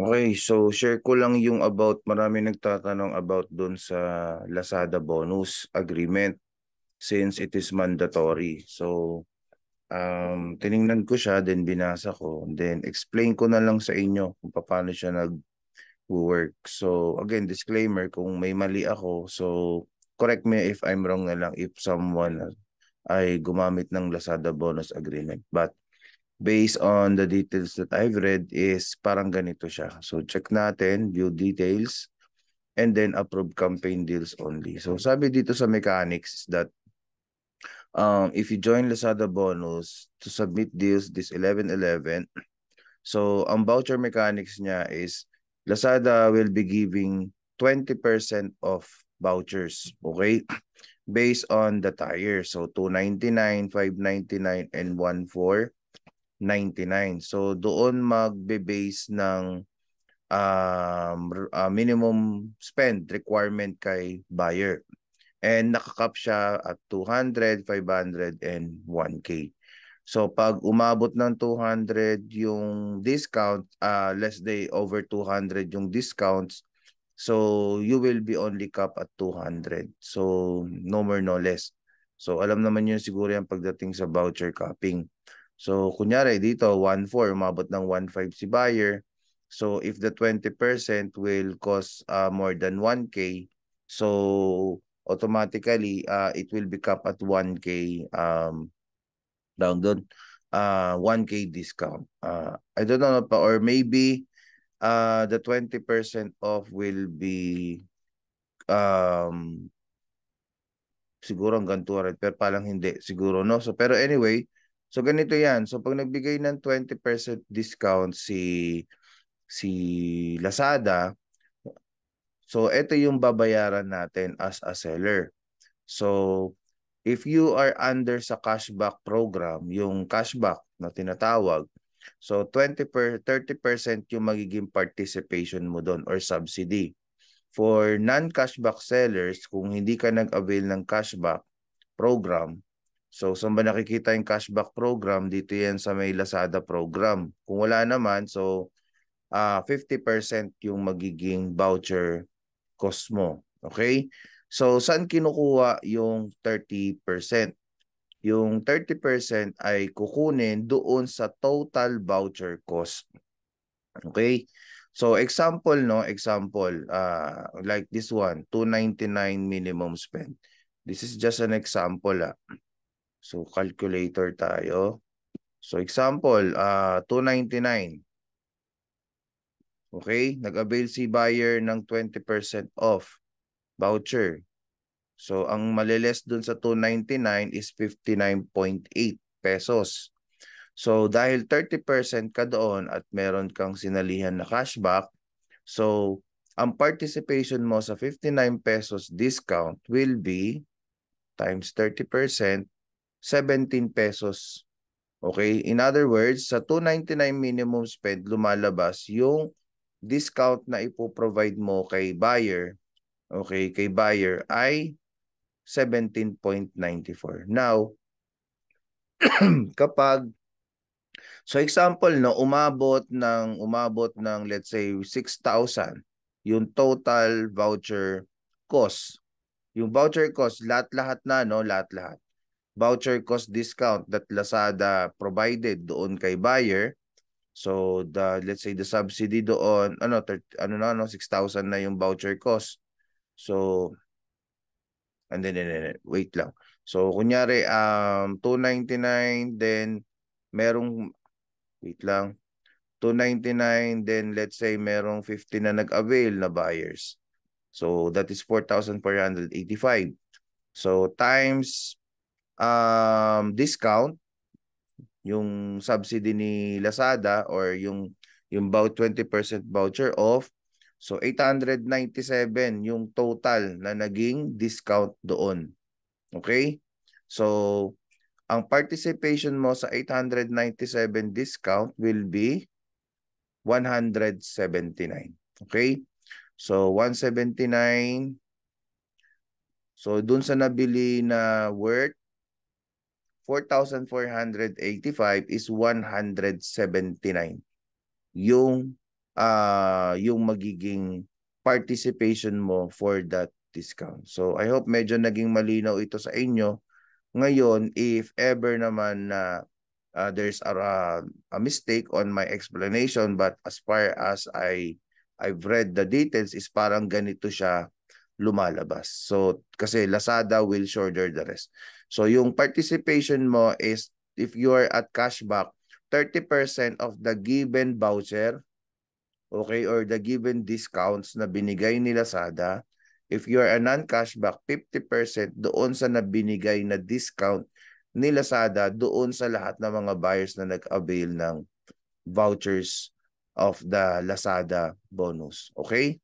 Okay, so share ko lang yung about, marami nagtatanong about dun sa Lazada bonus agreement since it is mandatory. So, tiningnan ko siya, then binasa ko, then explain ko na lang sa inyo kung paano siya nag-work. So, again, disclaimer, kung may mali ako, so correct me if I'm wrong na lang if someone ay gumamit ng Lazada bonus agreement. But based on the details that I've read is parang ganito siya. So check natin, view details, and then approve campaign deals only. So sabi dito sa mechanics that if you join Lazada bonus to submit deals this 11/11, so ang voucher mechanics niya is Lazada will be giving 20% of vouchers, okay? Based on the tire. So 299, 599, and 1499. So doon magbe-base ng minimum spend requirement kay buyer. And nakakap siya at 200, 500, and 1K. So pag umabot ng 200 yung discount, let's say over 200 yung discounts, so you will be only cap at 200. So no more, no less. So alam naman yun siguro yung pagdating sa voucher capping. So kunyari dito 1.4 umabot ng 1.5 si buyer. So if the 20% will cost more than 1K, so automatically it will be capped at 1K down doon 1K discount. I don't know pa, or maybe the 20% off will be um siguro hanggang 200 pero parang hindi siguro, no? So pero anyway, so ganito 'yan. So pag nagbigay ng 20% discount si Lazada, so ito yung babayaran natin as a seller. So if you are under sa cashback program, yung cashback na tinatawag, so 30% yung magiging participation mo doon or subsidy. For non-cashback sellers, kung hindi ka nag-avail ng cashback program, so saan ba nakikita yung cashback program? Dito yan sa may Lazada program. Kung wala naman, so 50% yung magiging voucher cost mo. Okay? So saan kinukuha yung 30%? Yung 30% ay kukunin doon sa total voucher cost. Okay? So example, no, example like this one, 299 minimum spend. This is just an example. So calculator tayo. So example, 299. Okay? Nag-avail si buyer ng 20% off voucher. So ang maliles dun sa 299 is 59.8 pesos. So dahil 30% ka doon at meron kang sinalihan na cashback, so ang participation mo sa 59 pesos discount will be times 30%, 17 pesos. Okay? In other words, sa 299 minimum spend, lumalabas yung discount na ipoprovide mo kay buyer, okay, kay buyer ay 17.94. Now, kapag so example, no, umabot ng let's say 6,000 yung total voucher cost. Yung voucher cost lahat-lahat na, no, lahat-lahat. Voucher cost discount that Lazada provided doon kay buyer. So let's say the subsidy doon ano 6,000 na yung voucher cost. So and then wait lang. So kunyari 299, then merong wait lang 299, then let's say merong 50 na nag-avail na buyers. So that is 4,485. So times discount yung subsidy ni Lazada or yung about 20% voucher off. So 897 yung total na naging discount doon. Okay? So ang participation mo sa 897 discount will be 179. Okay? So 179. So dun sa nabili na worth 4,485 is 179 yung yung magiging participation mo for that discount. So I hope medyo naging malinaw ito sa inyo. Ngayon, if ever naman na there's a mistake on my explanation, but as far as I've read the details is parang ganito siya lumalabas. So kasi Lazada will shoulder the rest. So yung participation mo is if you're at cashback, 30% of the given voucher, okay, or the given discounts na binigay ni Lazada. If you're a non-cashback, 50% doon sa nabinigay na discount ni Lazada doon sa lahat ng mga buyers na nag-avail ng vouchers of the Lazada bonus. Okay?